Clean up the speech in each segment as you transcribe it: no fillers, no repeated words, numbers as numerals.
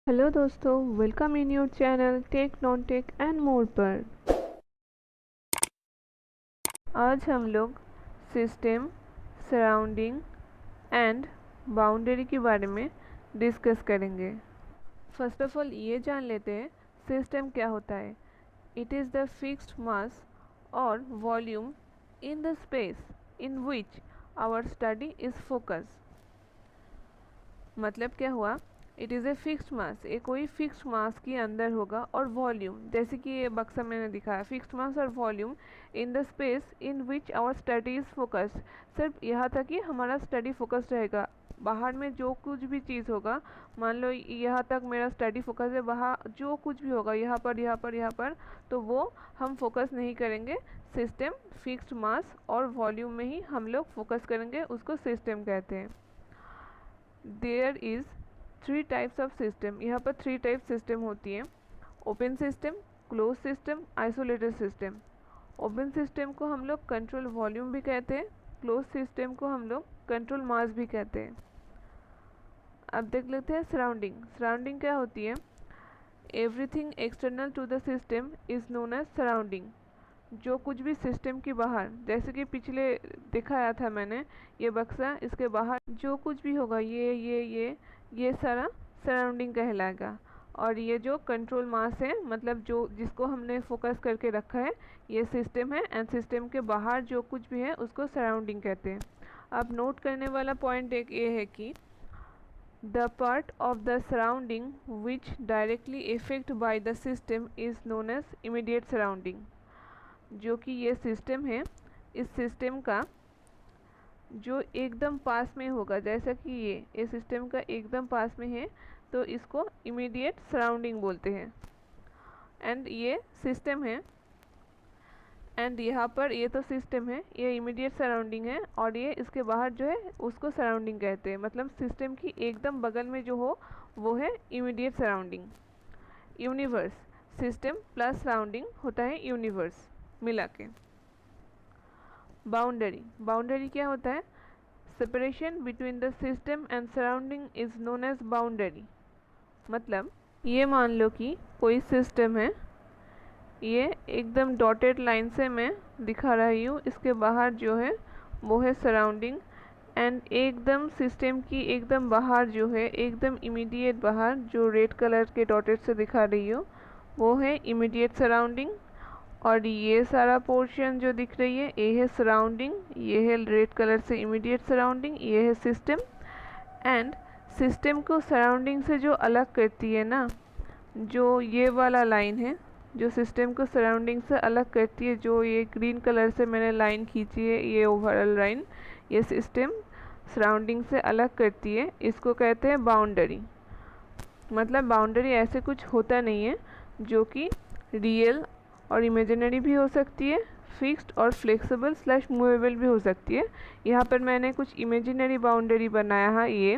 Hello दोस्तों, welcome in your channel tech non tech and more पर। आज हम लोग सिस्टम, सराउंडिंग एंड बाउंड्री के बारे में डिस्कस करेंगे। फर्स्ट ऑफ ऑल ये जान लेते हैं सिस्टम क्या होता है। It is the fixed mass और volume in the space in which our study is focus. मतलब क्या हुआ, it is a fixed mass, ये कोई फिक्स्ड मास के अंदर होगा, और वॉल्यूम जैसे कि ये बक्सा मैंने दिखाया, फिक्स्ड मास और volume in the space in which our study is focused. सिर्फ यहाँ तक ही हमारा स्टडी फोकस्ड रहेगा। बाहर में जो कुछ भी चीज़ होगा, मान लो यहाँ तक मेरा स्टडी फोकस है, बाहर जो कुछ भी होगा यहाँ पर यहाँ पर यहाँ पर, तो वो हम फोकस नहीं करेंगे। सिस्टम, फिक्स्ड मास और वॉल्यूम में ही हम लोग फोकस करेंगे, उसको सिस्टम कहते हैं। There is 3 types of system. यहाँ पर 3 टाइप सिस्टम होती हैं: open system, close system, isolated system. Open system को हम लोग कंट्रोल वॉल्यूम भी कहते हैं, क्लोज सिस्टम को हम लोग कंट्रोल मास भी कहते हैं। अब देख लेते हैं सराउंडिंग। सराउंडिंग क्या होती है? Everything external to the system is known as surrounding. जो कुछ भी सिस्टम के बाहर, जैसे कि पिछले दिखाया था मैंने, ये बक्सा, इसके बाहर जो कुछ भी होगा, ये सारा सराउंडिंग कहलाएगा। और ये जो कंट्रोल मास है, मतलब जो जिसको हमने फोकस करके रखा है, ये सिस्टम है, एंड सिस्टम के बाहर जो कुछ भी है उसको सराउंडिंग कहते हैं। अब नोट करने वाला पॉइंट एक ये है कि the part of the surrounding which directly effect by the system is known as immediate surrounding. जो कि ये सिस्टम है, इस सिस्टम का जो एकदम पास में होगा, जैसा कि ये सिस्टम का एकदम पास में है, तो इसको इमीडिएट सराउंडिंग बोलते हैं। एंड ये सिस्टम है, एंड यहाँ पर ये तो सिस्टम है, ये इमीडिएट सराउंडिंग है, और ये इसके बाहर जो है उसको सराउंडिंग कहते हैं। मतलब सिस्टम की एकदम बगल में जो हो वो है immediate surrounding. Universe, system plus surrounding होता है यूनिवर्स मिला के। बाउंड्री, बाउंड्री क्या होता है? Separation between the system and surrounding is known as boundary. मतलब ये मान लो कि कोई सिस्टम है, ये एकदम डॉटेड लाइन से मैं दिखा रही हूँ, इसके बाहर जो है वो है सराउंडिंग, एंड एकदम सिस्टम की एकदम बाहर जो है, एकदम इमीडिएट बाहर जो रेड कलर के डॉटेड से दिखा रही हूँ वो है इमीडिएट सराउंडिंग। और ये सारा पोर्शन जो दिख रही है ये है सराउंडिंग, ये है रेड कलर से इमीडिएट सराउंडिंग, ये है सिस्टम। एंड सिस्टम को सराउंडिंग से जो अलग करती है ना, जो ये वाला लाइन है, जो सिस्टम को सराउंडिंग से अलग करती है, जो ये ग्रीन कलर से मैंने लाइन खींची है, ये ओवरऑल लाइन, ये सिस्टम सराउंडिंग से अलग करती है, इसको कहते हैं बाउंड्री। मतलब बाउंड्री ऐसे कुछ होता नहीं है, जो कि रियल और इमेजिनरी भी हो सकती है, फिक्स्ड और फ्लेक्सिबल / मूवेबल भी हो सकती है। यहाँ पर मैंने कुछ इमेजिनरी बाउंड्री बनाया है, ये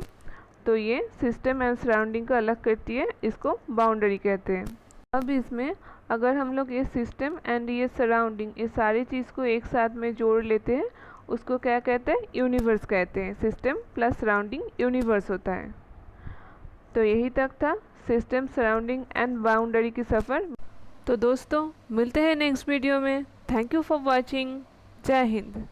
तो ये सिस्टम एंड सराउंडिंग को अलग करती है, इसको बाउंड्री कहते हैं। अब इसमें अगर हम लोग ये सिस्टम एंड ये सराउंडिंग, ये सारी चीज़ को एक साथ में जोड़ लेते हैं, उसको क्या कहते हैं? यूनिवर्स कहते हैं। सिस्टम प्लस सराउंडिंग यूनिवर्स होता है। तो यही तक था सिस्टम, सराउंडिंग एंड बाउंड्री की सफ़र। तो दोस्तों मिलते हैं नेक्स्ट वीडियो में। Thank you for watching. जय हिंद।